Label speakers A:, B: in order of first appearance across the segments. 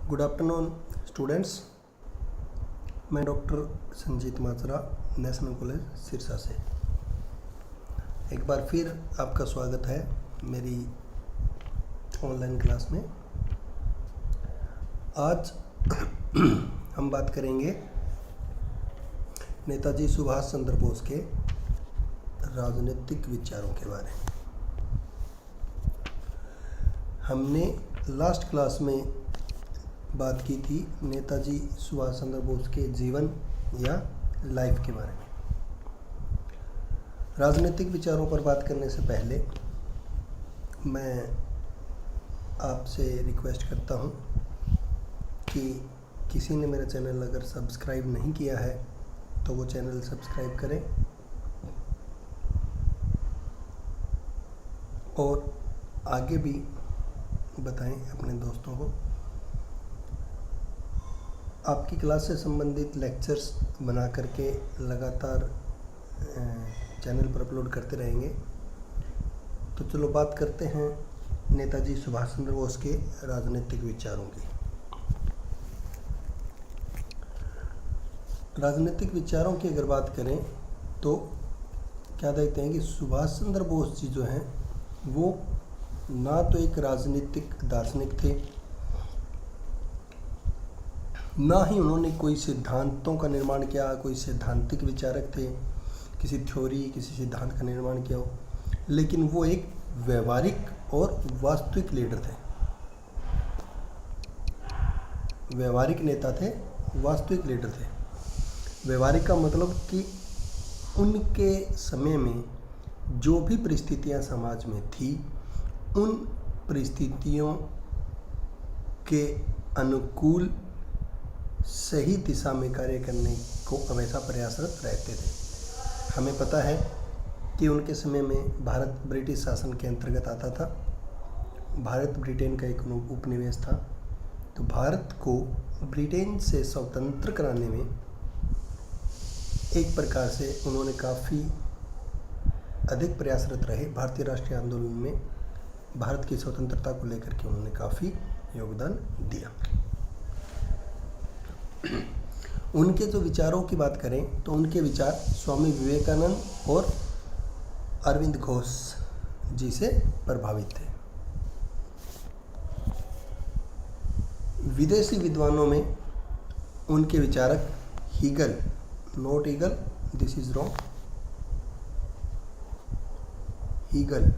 A: Good afternoon students. मैं doctor Sanjeet माजरा, national college Sirsa से एक बार फिर आपका स्वागत है मेरी ऑनलाइन क्लास में। आज हम बात करेंगे नेताजी सुभाष चंद्र बोस के राजनीतिक विचारों के बारे में। हमने लास्ट क्लास में बात की थी नेताजी सुभाष चंद्र बोस के जीवन या लाइफ के बारे में। राजनीतिक विचारों पर बात करने से पहले मैं आपसे रिक्वेस्ट करता हूं कि किसी ने मेरा चैनल अगर सब्सक्राइब नहीं किया है तो वो चैनल सब्सक्राइब करें और आगे भी बताएं अपने दोस्तों को। आपकी क्लास से संबंधित लेक्चर्स बना करके लगातार चैनल पर अपलोड करते रहेंगे। तो चलो बात करते हैं नेताजी सुभाष चंद्र बोस के राजनीतिक विचारों की। राजनीतिक विचारों की अगर बात करें तो क्या देखते हैं कि सुभाष चंद्र बोस जी जो हैं वो ना तो एक राजनीतिक दार्शनिक थे, ना ही उन्होंने कोई सिद्धांतों का निर्माण किया, कोई सैद्धांतिक विचारक थे, किसी थ्योरी किसी सिद्धांत का निर्माण किया हो, लेकिन वो एक व्यवहारिक और वास्तविक लीडर थे, व्यवहारिक नेता थे, वास्तविक लीडर थे। व्यवहारिक का मतलब कि उनके समय में जो भी परिस्थितियां समाज में थी उन परिस्थितियों के अनुकूल सही दिशा में कार्य करने को हमेशा प्रयासरत रहते थे। हमें पता है कि उनके समय में भारत ब्रिटिश शासन के अंतर्गत आता था। भारत ब्रिटेन का एक उपनिवेश था। तो भारत को ब्रिटेन से स्वतंत्र कराने में एक प्रकार से उन्होंने काफ़ी अधिक प्रयासरत रहे। भारतीय राष्ट्रीय आंदोलन में भारत की स्वतंत्रता को लेकर के उन्होंने काफ़ी योगदान दिया। उनके जो विचारों की बात करें तो उनके विचार स्वामी विवेकानंद और अरविंद घोष जी से प्रभावित थे। विदेशी विद्वानों में उनके विचारक Hegel, not eagle, this is wrong, Hegel,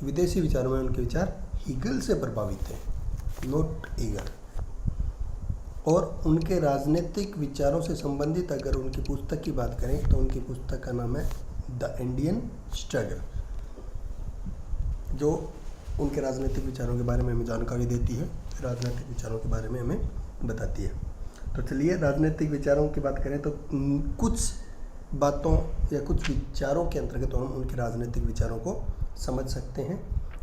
A: विदेशी विचारों में उनके विचार हीगल से प्रभावित थे, नॉट ईगल। और उनके राजनीतिक विचारों से संबंधित अगर उनकी पुस्तक की बात करें तो उनकी पुस्तक का नाम है द इंडियन स्ट्रगल, जो उनके राजनीतिक विचारों के बारे में हमें जानकारी देती है, राजनीतिक विचारों के बारे में हमें बताती है। तो चलिए राजनीतिक विचारों की बात करें तो कुछ बातों या कुछ विचारों के अंतर्गत हम उनके राजनीतिक विचारों को समझ सकते हैं,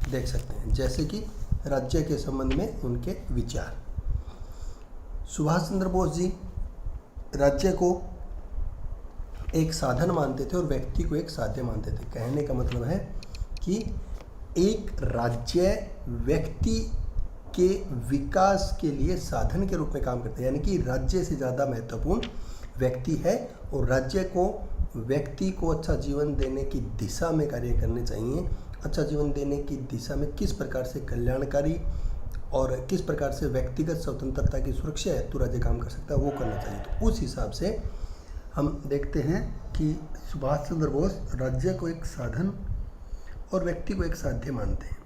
A: देख सकते हैं। जैसे कि राज्य के संबंध में उनके विचार। सुभाष चंद्र बोस जी राज्य को एक साधन मानते थे और व्यक्ति को एक साध्य मानते थे। कहने का मतलब है कि एक राज्य व्यक्ति के विकास के लिए साधन के रूप में काम करते हैं, यानी कि राज्य से ज़्यादा महत्वपूर्ण व्यक्ति है और राज्य को व्यक्ति को अच्छा जीवन देने की दिशा में कार्य करने चाहिए। अच्छा जीवन देने की दिशा में किस प्रकार से कल्याणकारी और किस प्रकार से व्यक्तिगत स्वतंत्रता की सुरक्षा हेतु राज्य काम कर सकता है वो करना चाहिए। तो उस हिसाब से हम देखते हैं कि सुभाष चंद्र बोस राज्य को एक साधन और व्यक्ति को एक साध्य मानते हैं।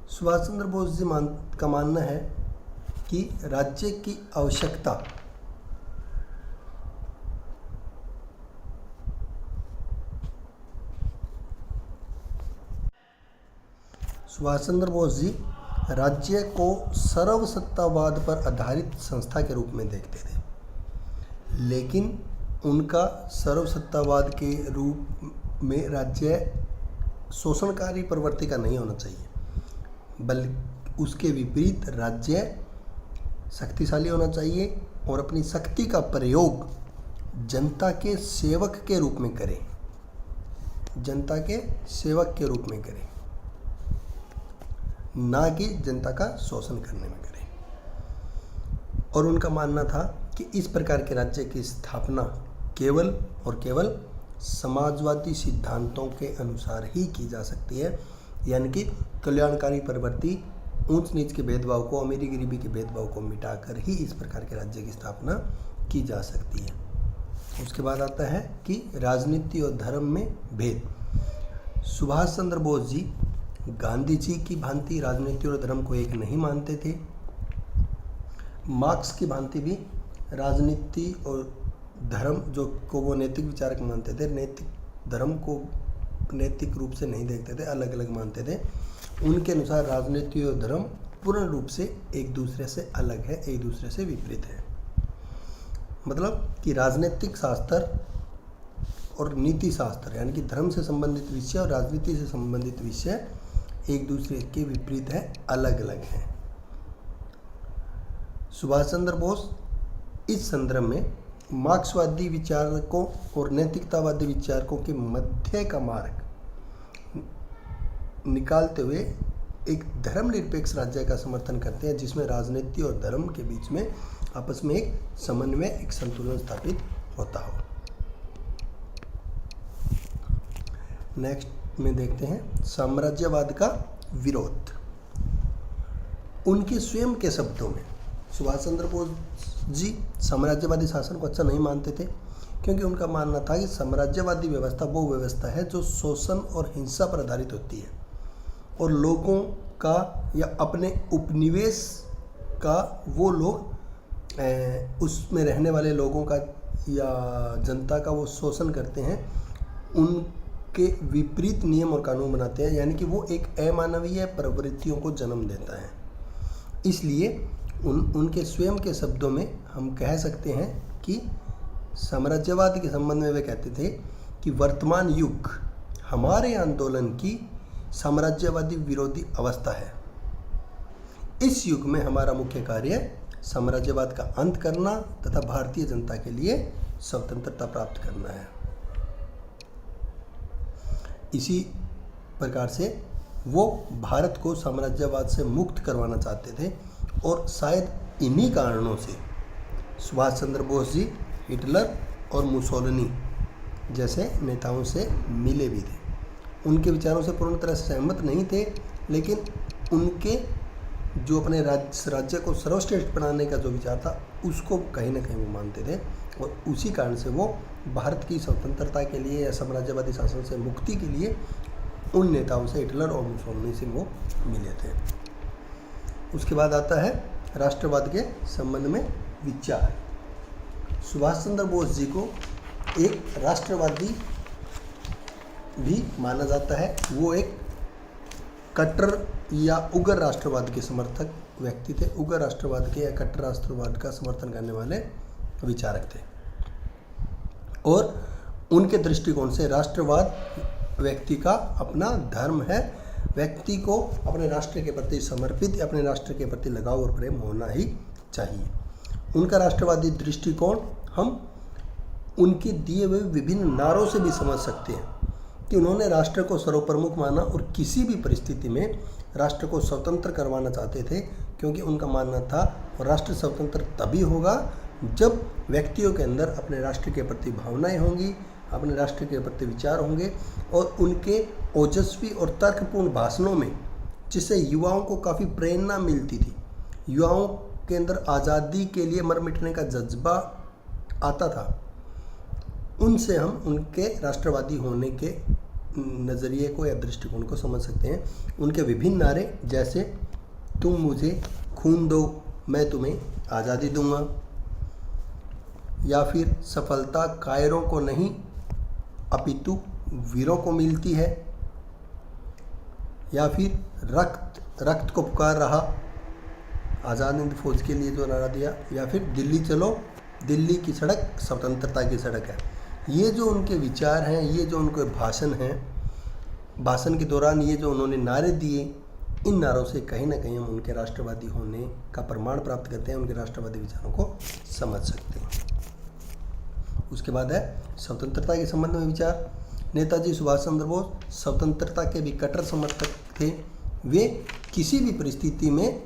A: सुभाष चंद्र बोस जी का मानना है कि राज्य की आवश्यकता सुभाष चंद्र बोस जी राज्य को सर्वसत्तावाद पर आधारित संस्था के रूप में देखते थे, लेकिन उनका सर्वसत्तावाद के रूप में राज्य शोषणकारी प्रवृत्ति का नहीं होना चाहिए, बल्कि उसके विपरीत राज्य शक्तिशाली होना चाहिए और अपनी शक्ति का प्रयोग जनता के सेवक के रूप में करें, जनता के सेवक के रूप में करें। ना कि जनता का शोषण करने में करें। और उनका मानना था कि इस प्रकार के राज्य की स्थापना केवल और केवल समाजवादी सिद्धांतों के अनुसार ही की जा सकती है, यानी कि कल्याणकारी प्रवृत्ति, ऊंच नीच के भेदभाव को, अमीरी गरीबी के भेदभाव को मिटाकर ही इस प्रकार के राज्य की स्थापना की जा सकती है। उसके बाद आता है कि राजनीति और धर्म में भेद। सुभाष चंद्र बोस जी गांधी जी की भांति राजनीति और धर्म को एक नहीं मानते थे। मार्क्स की भांति भी राजनीति और धर्म जो को वो नैतिक विचारक मानते थे, नैतिक धर्म को नैतिक रूप से नहीं देखते थे, अलग अलग मानते थे। उनके अनुसार राजनीति और धर्म पूर्ण रूप से एक दूसरे से अलग है, एक दूसरे से विपरीत है। मतलब कि राजनीतिक शास्त्र और नीति शास्त्र यानी कि धर्म से संबंधित विषय और राजनीति से संबंधित विषय एक दूसरे के विपरीत है, अलग अलग हैं। सुभाष चंद्र बोस इस संदर्भ में मार्क्सवादी विचारकों और नैतिकतावादी विचारकों के मध्य का मार्ग निकालते हुए एक धर्मनिरपेक्ष राज्य का समर्थन करते हैं, जिसमें राजनीति और धर्म के बीच में आपस में एक समन्वय, एक संतुलन स्थापित होता हो। नेक्स्ट में देखते हैं साम्राज्यवाद का विरोध। उनके स्वयं के शब्दों में सुभाष चंद्र बोस जी साम्राज्यवादी शासन को अच्छा नहीं मानते थे, क्योंकि उनका मानना था कि साम्राज्यवादी व्यवस्था वो व्यवस्था है जो शोषण और हिंसा पर आधारित होती है और लोगों का या अपने उपनिवेश का वो लोग उसमें रहने वाले लोगों का या जनता का वो शोषण करते हैं, उनके विपरीत नियम और कानून बनाते हैं, यानी कि वो एक अमानवीय प्रवृत्तियों को जन्म देता है। इसलिए उनके स्वयं के शब्दों में हम कह सकते हैं कि साम्राज्यवाद के संबंध में वे कहते थे कि वर्तमान युग हमारे आंदोलन की साम्राज्यवादी विरोधी अवस्था है। इस युग में हमारा मुख्य कार्य साम्राज्यवाद का अंत करना तथा भारतीय जनता के लिए स्वतंत्रता प्राप्त करना है। इसी प्रकार से वो भारत को साम्राज्यवाद से मुक्त करवाना चाहते थे और शायद इन्हीं कारणों से सुभाष चंद्र बोस जी हिटलर और मुसोलिनी जैसे नेताओं से मिले भी थे। उनके विचारों से पूर्ण तरह से सहमत नहीं थे, लेकिन उनके जो अपने राज्य को सर्वश्रेष्ठ बनाने का जो विचार था उसको कहीं ना कहीं वो मानते थे और उसी कारण से वो भारत की स्वतंत्रता के लिए या साम्राज्यवादी शासन से मुक्ति के लिए उन नेताओं से, हिटलर और मुसोलिनी से वो मिले थे। उसके बाद आता है राष्ट्रवाद के संबंध में विचार। सुभाष चंद्र बोस जी को एक राष्ट्रवादी भी माना जाता है। वो एक कट्टर या उग्र राष्ट्रवाद के समर्थक व्यक्ति थे। उग्र राष्ट्रवाद के या कट्टर राष्ट्रवाद का समर्थन करने वाले विचारक थे और उनके दृष्टिकोण से राष्ट्रवाद व्यक्ति का अपना धर्म है। व्यक्ति को अपने राष्ट्र के प्रति समर्पित, अपने राष्ट्र के प्रति लगाव और प्रेम होना ही चाहिए। उनका राष्ट्रवादी दृष्टिकोण हम उनके दिए हुए विभिन्न नारों से भी समझ सकते हैं कि उन्होंने राष्ट्र को सर्वप्रमुख माना और किसी भी परिस्थिति में राष्ट्र को स्वतंत्र करवाना चाहते थे, क्योंकि उनका मानना था राष्ट्र स्वतंत्र तभी होगा जब व्यक्तियों के अंदर अपने राष्ट्र के प्रति भावनाएं होंगी, अपने राष्ट्र के प्रति विचार होंगे और उनके ओजस्वी और तर्कपूर्ण भाषणों में जिससे युवाओं को काफ़ी प्रेरणा मिलती थी, युवाओं के अंदर आज़ादी के लिए मर मिटने का जज्बा आता था, उनसे हम उनके राष्ट्रवादी होने के नज़रिए को या दृष्टिकोण को समझ सकते हैं। उनके विभिन्न नारे जैसे तुम मुझे खून दो मैं तुम्हें आज़ादी दूंगा, या फिर सफलता कायरों को नहीं अपितु वीरों को मिलती है, या फिर रक्त को पुकार रहा आज़ाद हिंद फौज के लिए जो नारा दिया, या फिर दिल्ली चलो दिल्ली की सड़क स्वतंत्रता की सड़क है। ये जो उनके विचार हैं, ये जो उनके भाषण हैं, भाषण के दौरान ये जो उन्होंने नारे दिए, इन नारों से कहीं ना कहीं हम उनके राष्ट्रवादी होने का प्रमाण प्राप्त करते हैं, उनके राष्ट्रवादी विचारों को समझ सकते हैं। उसके बाद है स्वतंत्रता के संबंध में विचार। नेताजी सुभाष चंद्र बोस स्वतंत्रता के भी कट्टर समर्थक थे। वे किसी भी परिस्थिति में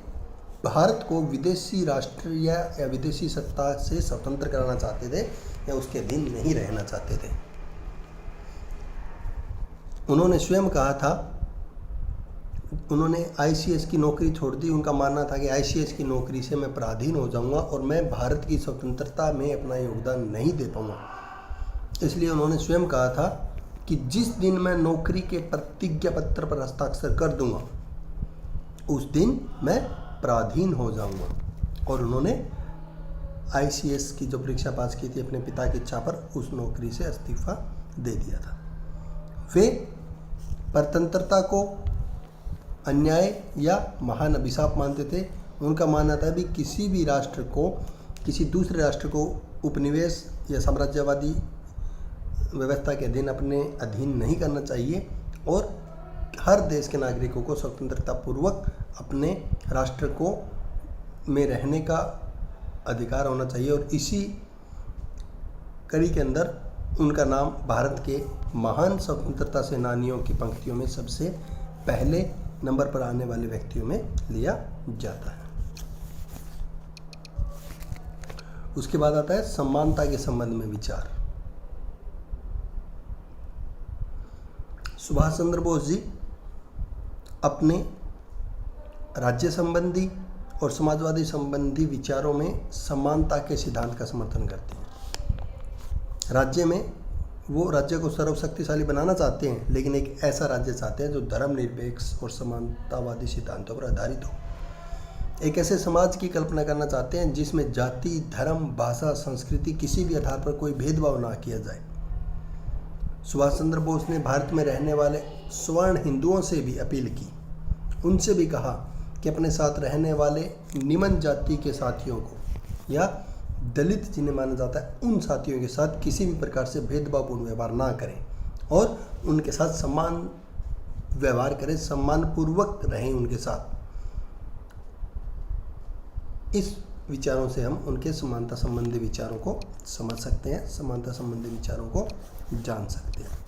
A: भारत को विदेशी राष्ट्र या विदेशी सत्ता से स्वतंत्र कराना चाहते थे या उसके अधीन नहीं रहना चाहते थे। उन्होंने स्वयं कहा था, उन्होंने आईसीएस की नौकरी छोड़ दी। उनका मानना था कि आईसीएस की नौकरी से मैं पराधीन हो जाऊंगा और मैं भारत की स्वतंत्रता में अपना योगदान नहीं दे पाऊंगा। इसलिए उन्होंने स्वयं कहा था कि जिस दिन मैं नौकरी के प्रतिज्ञा पत्र पर हस्ताक्षर कर दूंगा उस दिन मैं पराधीन हो जाऊंगा। और उन्होंने आईसीएस की जो परीक्षा पास की थी अपने पिता की इच्छा पर उस नौकरी से इस्तीफा दे दिया था। वे परतंत्रता को अन्याय या महान अभिशाप मानते थे। उनका मानना था भी किसी भी राष्ट्र को किसी दूसरे राष्ट्र को उपनिवेश या साम्राज्यवादी व्यवस्था के अधीन अपने अधीन नहीं करना चाहिए और हर देश के नागरिकों को स्वतंत्रता पूर्वक अपने राष्ट्र को में रहने का अधिकार होना चाहिए। और इसी कड़ी के अंदर उनका नाम भारत के महान स्वतंत्रता सेनानियों की पंक्तियों में सबसे पहले नंबर पर आने वाले व्यक्तियों में लिया जाता है। उसके बाद आता है समानता के संबंध में विचार। सुभाष चंद्र बोस जी अपने राज्य संबंधी और समाजवादी संबंधी विचारों में समानता के सिद्धांत का समर्थन करते हैं। राज्य में वो राज्य को सर्वशक्तिशाली बनाना चाहते हैं, लेकिन एक ऐसा राज्य चाहते हैं जो धर्मनिरपेक्ष और समानतावादी सिद्धांतों पर आधारित हो। एक ऐसे समाज की कल्पना करना चाहते हैं जिसमें जाति, धर्म, भाषा, संस्कृति किसी भी आधार पर कोई भेदभाव ना किया जाए। सुभाष चंद्र बोस ने भारत में रहने वाले स्वर्ण हिंदुओं से भी अपील की। उनसे भी कहा कि अपने साथ रहने वाले निम्न जाति के साथियों को या दलित जिन्हें माना जाता है उन साथियों के साथ किसी भी प्रकार से भेदभावपूर्ण व्यवहार ना करें और उनके साथ समान व्यवहार करें, सम्मानपूर्वक रहें उनके साथ। इस विचारों से हम उनके समानता संबंधी विचारों को समझ सकते हैं, समानता संबंधी विचारों को जान सकते हैं।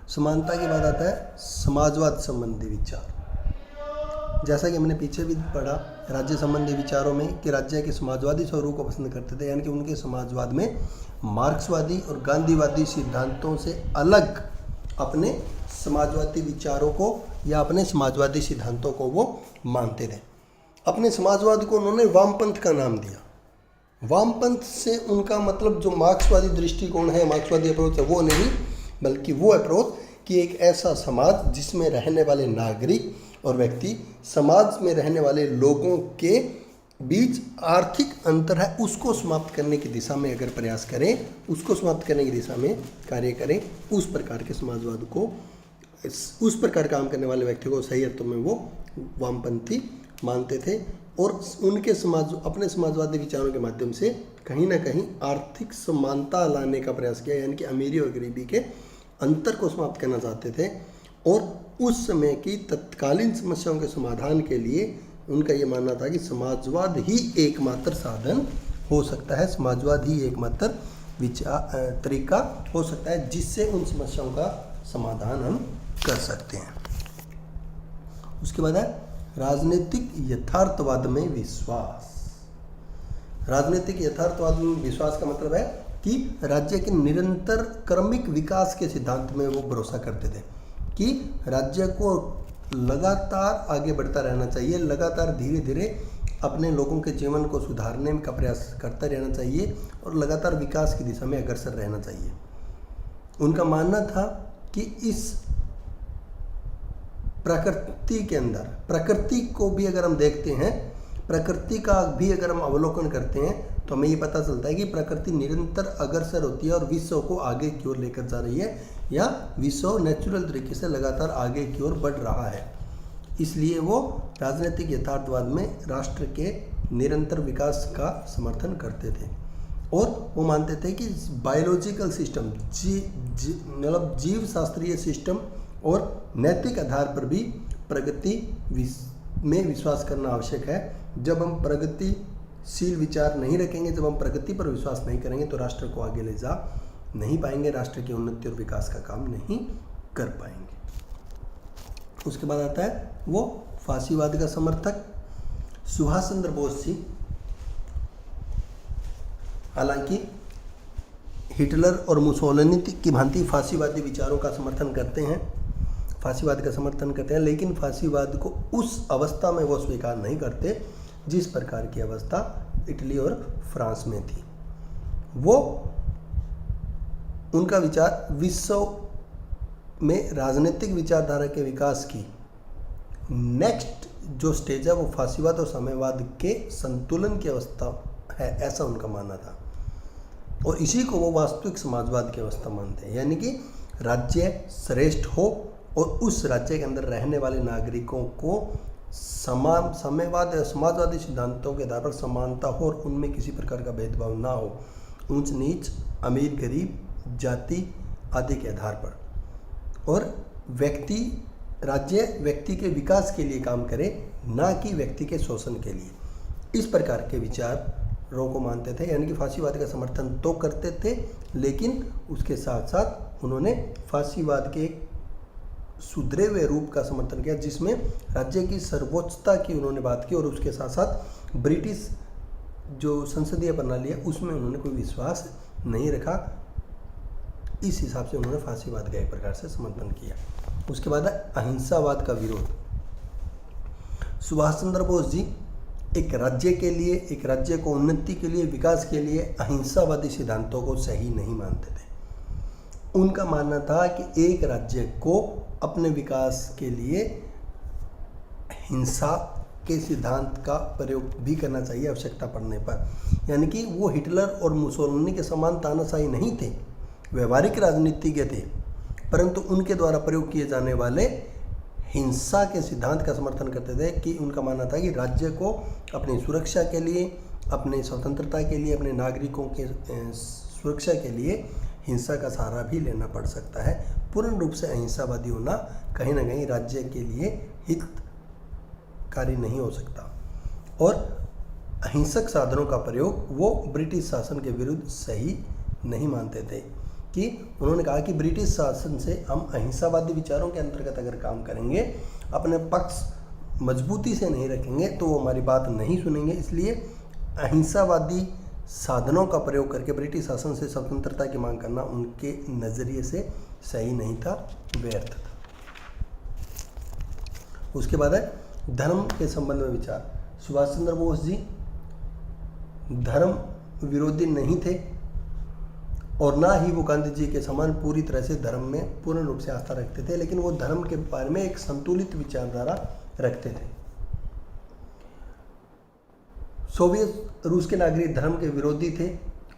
A: समानता के बाद आता है समाजवाद संबंधी विचार। जैसा कि हमने पीछे भी पढ़ा राज्य संबंधी विचारों में कि राज्य के समाजवादी स्वरूप को पसंद करते थे, यानी कि उनके समाजवाद में मार्क्सवादी और गांधीवादी सिद्धांतों से अलग अपने समाजवादी विचारों को या अपने समाजवादी सिद्धांतों को वो मानते थे। अपने समाजवाद को उन्होंने वामपंथ का नाम दिया। वामपंथ से उनका मतलब जो मार्क्सवादी दृष्टिकोण है, मार्क्सवादी अप्रोच है, वो नहीं, बल्कि वो अप्रोच कि एक ऐसा समाज जिसमें रहने वाले नागरिक और व्यक्ति समाज में रहने वाले लोगों के बीच आर्थिक अंतर है उसको समाप्त करने की दिशा में अगर प्रयास करें, उसको समाप्त करने की दिशा में कार्य करें, उस प्रकार के समाजवाद को, उस प्रकार काम करने वाले व्यक्ति को सही अर्थों में वो वामपंथी मानते थे। और उनके अपने समाजवादी विचारों के माध्यम से कहीं ना कहीं आर्थिक समानता लाने का प्रयास किया, यानी कि अमीरी और गरीबी के अंतर को समाप्त करना चाहते थे। और उस समय की तत्कालीन समस्याओं के समाधान के लिए उनका ये मानना था कि समाजवाद ही एकमात्र साधन हो सकता है, समाजवाद ही एकमात्र तरीका हो सकता है जिससे उन समस्याओं का समाधान हम कर सकते हैं। उसके बाद है राजनीतिक यथार्थवाद में विश्वास। राजनीतिक यथार्थवाद में विश्वास का मतलब है कि राज्य के निरंतर क्रमिक विकास के सिद्धांत में वो भरोसा करते थे कि राज्य को लगातार आगे बढ़ता रहना चाहिए, लगातार धीरे धीरे अपने लोगों के जीवन को सुधारने का प्रयास करता रहना चाहिए और लगातार विकास की दिशा में अग्रसर रहना चाहिए। उनका मानना था कि इस प्रकृति के अंदर, प्रकृति को भी अगर हम देखते हैं, प्रकृति का भी अगर हम अवलोकन करते हैं तो हमें ये पता चलता है कि प्रकृति निरंतर अग्रसर होती है और विश्व को आगे की ओर लेकर जा रही है या विश्व नेचुरल तरीके से लगातार आगे की ओर बढ़ रहा है। इसलिए वो राजनीतिक यथार्थवाद में राष्ट्र के निरंतर विकास का समर्थन करते थे और वो मानते थे कि बायोलॉजिकल सिस्टम, मतलब जीव शास्त्रीय सिस्टम और नैतिक आधार पर भी प्रगति में विश्वास करना आवश्यक है। जब हम प्रगतिशील विचार नहीं रखेंगे, जब हम प्रगति पर विश्वास नहीं करेंगे तो राष्ट्र को आगे ले जा नहीं पाएंगे, राष्ट्र की उन्नति और विकास का काम नहीं कर पाएंगे। उसके बाद आता है वो फांसीवाद का समर्थक सुभाष चंद्र बोस जी। हालांकि हिटलर और मुसोलिनी की भांति फांसीवादी विचारों का समर्थन करते हैं, फांसीवाद का समर्थन करते हैं, लेकिन फांसीवाद को उस अवस्था में वो स्वीकार नहीं करते जिस प्रकार की अवस्था इटली और फ्रांस में थी। वो उनका विचार विश्व में राजनीतिक विचारधारा के विकास की नेक्स्ट जो स्टेज है वो फांसीवाद और साम्यवाद के संतुलन की अवस्था है, ऐसा उनका मानना था। और इसी को वो वास्तविक समाजवाद की अवस्था मानते हैं, यानी कि राज्य श्रेष्ठ हो और उस राज्य के अंदर रहने वाले नागरिकों को समान साम्यवाद या समाजवादी सिद्धांतों के आधार पर समानता हो और उनमें किसी प्रकार का भेदभाव ना हो, ऊंच नीच, अमीर गरीब, जाति आदि के आधार पर, और राज्य व्यक्ति के विकास के लिए काम करे, ना कि व्यक्ति के शोषण के लिए। इस प्रकार के विचारों को मानते थे, यानी कि फांसीवाद का समर्थन तो करते थे, लेकिन उसके साथ साथ उन्होंने फांसीवाद के एक सुधरे हुए रूप का समर्थन किया जिसमें राज्य की सर्वोच्चता की उन्होंने बात की, और उसके साथ साथ ब्रिटिश जो संसदीय प्रणाली है उसमें उन्होंने कोई विश्वास नहीं रखा। इस हिसाब से उन्होंने फांसीवाद का एक प्रकार से समर्थन किया। उसके बाद है अहिंसावाद का विरोध। सुभाष चंद्र बोस जी एक राज्य के लिए, एक राज्य को उन्नति के लिए, विकास के लिए अहिंसावादी सिद्धांतों को सही नहीं मानते थे। उनका मानना था कि एक राज्य को अपने विकास के लिए हिंसा के सिद्धांत का प्रयोग भी करना चाहिए आवश्यकता पड़ने पर, यानी कि वो हिटलर और मुसोलिनी के समान तानाशाही नहीं थे, व्यवहारिक राजनीतिज्ञ थे, परंतु उनके द्वारा प्रयोग किए जाने वाले हिंसा के सिद्धांत का समर्थन करते थे। कि उनका मानना था कि राज्य को अपनी सुरक्षा के लिए, अपनी स्वतंत्रता के लिए, अपने नागरिकों के सुरक्षा के लिए हिंसा का सहारा भी लेना पड़ सकता है। पूर्ण रूप से अहिंसावादी होना कहीं ना कहीं राज्य के लिए हितकारी नहीं हो सकता, और अहिंसक साधनों का प्रयोग वो ब्रिटिश शासन के विरुद्ध सही नहीं मानते थे। कि उन्होंने कहा कि ब्रिटिश शासन से हम अहिंसावादी विचारों के अंतर्गत अगर काम करेंगे, अपने पक्ष मजबूती से नहीं रखेंगे तो वो हमारी बात नहीं सुनेंगे, इसलिए अहिंसावादी साधनों का प्रयोग करके ब्रिटिश शासन से स्वतंत्रता की मांग करना उनके नज़रिए से सही नहीं था, व्यर्थ था। उसके बाद है धर्म के संबंध में विचार। सुभाष चंद्र बोस जी धर्म विरोधी नहीं थे और ना ही वो गांधी जी के समान पूरी तरह से धर्म में पूर्ण रूप से आस्था रखते थे, लेकिन वो धर्म के बारे में एक संतुलित विचारधारा रखते थे। सोवियत रूस के नागरिक धर्म के विरोधी थे,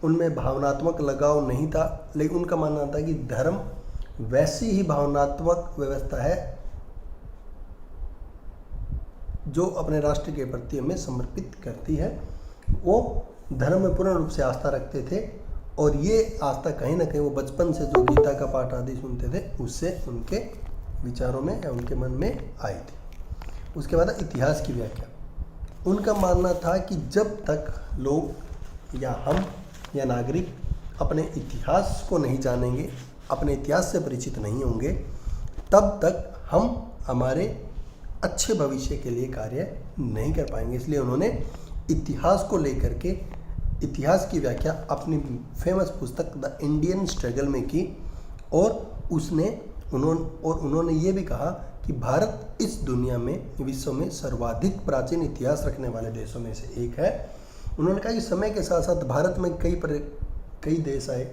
A: उनमें भावनात्मक लगाव नहीं था, लेकिन उनका मानना था कि धर्म वैसी ही भावनात्मक व्यवस्था है जो अपने राष्ट्र के प्रति हमें समर्पित करती है। वो धर्म में पूर्ण रूप से आस्था रखते थे, और ये आस्था कहीं ना कहीं वो बचपन से जो गीता का पाठ आदि सुनते थे उससे उनके विचारों में या उनके मन में आई थी। उसके बाद इतिहास की व्याख्या। उनका मानना था कि जब तक लोग या हम या नागरिक अपने इतिहास को नहीं जानेंगे, अपने इतिहास से परिचित नहीं होंगे, तब तक हम हमारे अच्छे भविष्य के लिए कार्य नहीं कर पाएंगे। इसलिए उन्होंने इतिहास को लेकर के इतिहास की व्याख्या अपनी फेमस पुस्तक द इंडियन स्ट्रगल में की, और उन्होंने ये भी कहा कि भारत इस दुनिया में, विश्व में सर्वाधिक प्राचीन इतिहास रखने वाले देशों में से एक है। उन्होंने कहा कि समय के साथ साथ भारत में कई देश आए,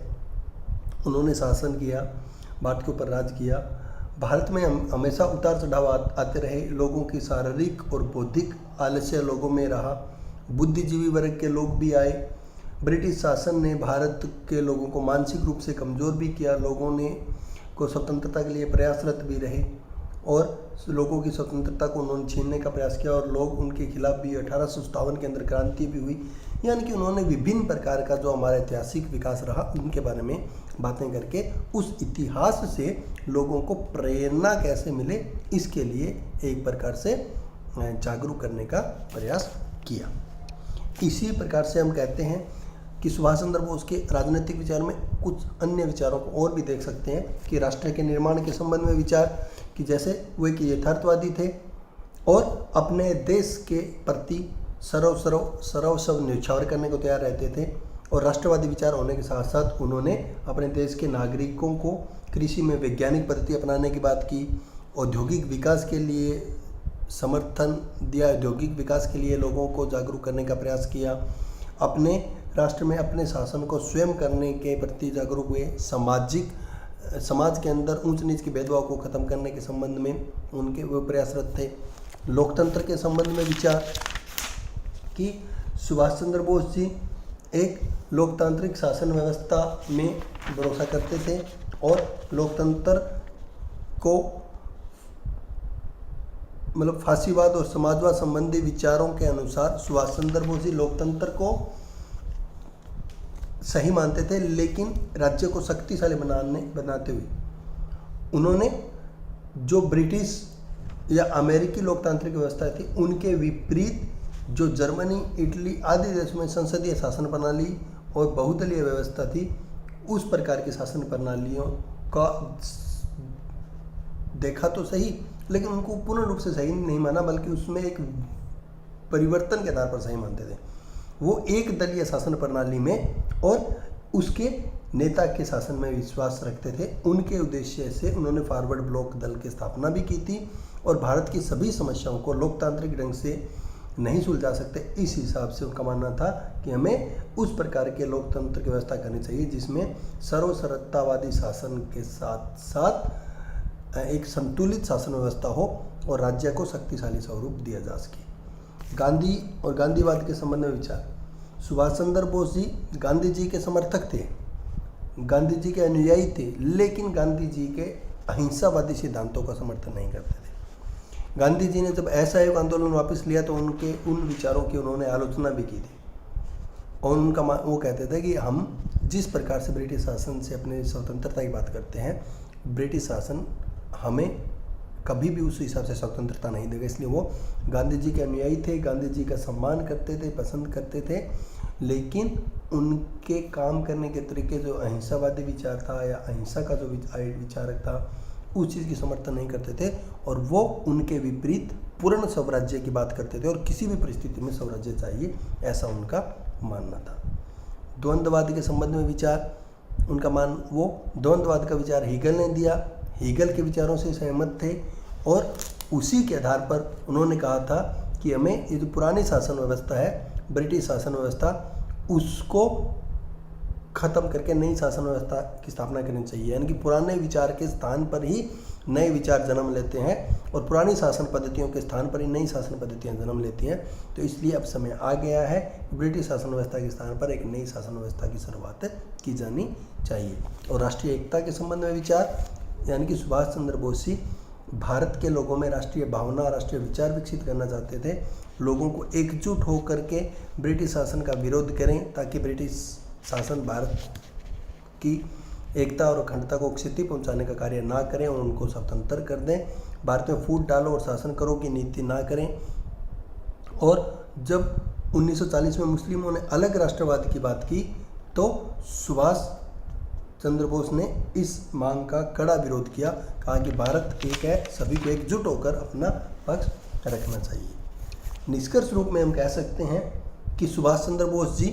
A: उन्होंने शासन किया, भारत के ऊपर राज किया। भारत में हमेशा उतार चढ़ाव आते रहे, लोगों की शारीरिक और बौद्धिक आलस्य लोगों में रहा, बुद्धिजीवी वर्ग के लोग भी आए। ब्रिटिश शासन ने भारत के लोगों को मानसिक रूप से कमज़ोर भी किया, लोगों ने को स्वतंत्रता के लिए प्रयासरत भी रहे, और लोगों की स्वतंत्रता को उन्होंने छीनने का प्रयास किया, और लोग उनके खिलाफ भी 1857 के अंदर क्रांति भी हुई। यानी कि उन्होंने विभिन्न प्रकार का जो हमारा ऐतिहासिक विकास रहा उनके बारे में बातें करके उस इतिहास से लोगों को प्रेरणा कैसे मिले, इसके लिए एक प्रकार से जागरूक करने का प्रयास किया। इसी प्रकार से हम कहते हैं कि सुभाष चंद्र बोस के राजनीतिक विचार में कुछ अन्य विचारों को और भी देख सकते हैं कि राष्ट्र के निर्माण के संबंध में विचार, कि जैसे वे कि यथार्थवादी थे और अपने देश के प्रति सर्वस्व न्यौछावर करने को तैयार रहते थे, और राष्ट्रवादी विचार होने के साथ साथ उन्होंने अपने देश के नागरिकों को कृषि में वैज्ञानिक पद्धति अपनाने की बात की, औद्योगिक विकास के लिए समर्थन दिया, औद्योगिक विकास के लिए लोगों को जागरूक करने का प्रयास किया, अपने राष्ट्र में अपने शासन को स्वयं करने के प्रति जागरूक हुए, समाज के अंदर ऊंच नीच के भेदभाव को खत्म करने के संबंध में उनके वो प्रयासरत थे। लोकतंत्र के संबंध में विचार कि सुभाष चंद्र बोस जी एक लोकतांत्रिक शासन व्यवस्था में भरोसा करते थे और लोकतंत्र को मतलब फांसीवाद और समाजवाद संबंधी विचारों के अनुसार सुभाष चंद्र बोस जी लोकतंत्र को सही मानते थे, लेकिन राज्य को शक्तिशाली बनाते हुए उन्होंने जो ब्रिटिश या अमेरिकी लोकतांत्रिक व्यवस्था थी उनके विपरीत जो जर्मनी, इटली आदि देशों में संसदीय शासन प्रणाली और बहुदलीय व्यवस्था थी, उस प्रकार की शासन प्रणालियों का देखा तो सही, लेकिन उनको पूर्ण रूप से सही नहीं माना, बल्कि उसमें एक परिवर्तन के आधार पर सही मानते थे। वो एक दलीय शासन प्रणाली में और उसके नेता के शासन में विश्वास रखते थे। उनके उद्देश्य से उन्होंने फॉरवर्ड ब्लॉक दल की स्थापना भी की थी और भारत की सभी समस्याओं को लोकतांत्रिक ढंग से नहीं सुलझा सकते, इस हिसाब से उनका मानना था कि हमें उस प्रकार के लोकतंत्र की व्यवस्था करनी चाहिए जिसमें सर्वसत्तावादी शासन के साथ साथ एक संतुलित शासन व्यवस्था हो और राज्य को शक्तिशाली स्वरूप दिया जा सके। गांधी और गांधीवाद के संबंध में विचार। सुभाष चंद्र बोस जी गांधी जी के समर्थक थे, गांधी जी के अनुयायी थे, लेकिन गांधी जी के अहिंसावादी सिद्धांतों का समर्थन नहीं करते थे। गांधी जी ने जब असहयोग आंदोलन वापस लिया तो उनके उन विचारों की उन्होंने आलोचना भी की थी और उनका वो कहते थे कि हम जिस प्रकार से ब्रिटिश शासन से अपनी स्वतंत्रता की बात करते हैं, ब्रिटिश शासन हमें कभी भी उस हिसाब से स्वतंत्रता नहीं देगा। इसलिए वो गांधी जी के अनुयायी थे, गांधी जी का सम्मान करते थे, पसंद करते थे, लेकिन उनके काम करने के तरीके जो अहिंसावादी विचार था या अहिंसा का जो विचारक था, उस चीज़ की समर्थन नहीं करते थे और वो उनके विपरीत पूर्ण स्वराज्य की बात करते थे और किसी भी परिस्थिति में स्वराज्य चाहिए, ऐसा उनका मानना था। द्वंद्ववाद के संबंध में विचार उनका वो द्वंद्ववाद का विचार हीगल ने दिया, हीगल के विचारों से सहमत थे और उसी के आधार पर उन्होंने कहा था कि हमें ये जो पुरानी शासन व्यवस्था है, ब्रिटिश शासन व्यवस्था, उसको खत्म करके नई शासन व्यवस्था की स्थापना करनी चाहिए। यानी कि पुराने विचार के स्थान पर ही नए विचार जन्म लेते हैं और पुरानी शासन पद्धतियों के स्थान पर ही नई शासन पद्धतियां जन्म लेती हैं। तो इसलिए अब समय आ गया है कि ब्रिटिश शासन व्यवस्था के स्थान पर एक नई शासन व्यवस्था की शुरुआत की जानी चाहिए। और राष्ट्रीय एकता के संबंध में विचार, यानी कि सुभाष चंद्र बोस जी भारत के लोगों में राष्ट्रीय भावना, राष्ट्रीय विचार विकसित करना चाहते थे। लोगों को एकजुट होकर के ब्रिटिश शासन का विरोध करें ताकि ब्रिटिश शासन भारत की एकता और अखंडता को क्षति पहुंचाने का कार्य ना करें और उनको स्वतंत्र कर दें। भारत में फूट डालो और शासन करो की नीति ना करें। और जब 1940 में मुस्लिमों ने अलग राष्ट्रवाद की बात की तो सुभाष चंद्र बोस ने इस मांग का कड़ा विरोध किया, कहा कि भारत एक है, सभी को एकजुट होकर अपना पक्ष रखना चाहिए। निष्कर्ष रूप में हम कह सकते हैं कि सुभाष चंद्र बोस जी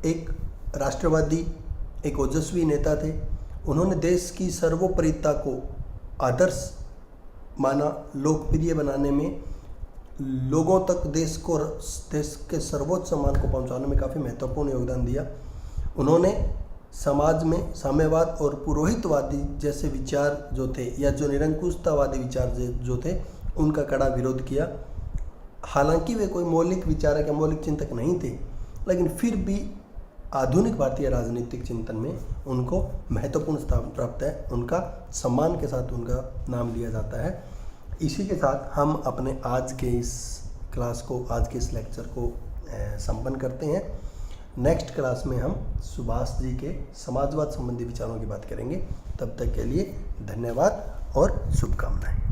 A: एक राष्ट्रवादी, एक ओजस्वी नेता थे। उन्होंने देश की सर्वोपरिता को आदर्श माना, लोकप्रिय बनाने में, लोगों तक देश के सर्वोच्च सम्मान को पहुंचाने में काफ़ी महत्वपूर्ण योगदान दिया। उन्होंने समाज में साम्यवाद और पुरोहितवादी जैसे विचार जो थे या जो निरंकुशतावादी विचार जो थे, उनका कड़ा विरोध किया। हालांकि वे कोई मौलिक विचारक या मौलिक चिंतक नहीं थे, लेकिन फिर भी आधुनिक भारतीय राजनीतिक चिंतन में उनको महत्वपूर्ण स्थान प्राप्त है। उनका सम्मान के साथ उनका नाम लिया जाता है। इसी के साथ हम अपने आज के इस क्लास को, आज के इस लेक्चर को संपन्न करते हैं। नेक्स्ट क्लास में हम सुभाष जी के समाजवाद संबंधी विचारों की बात करेंगे। तब तक के लिए धन्यवाद और शुभकामनाएं।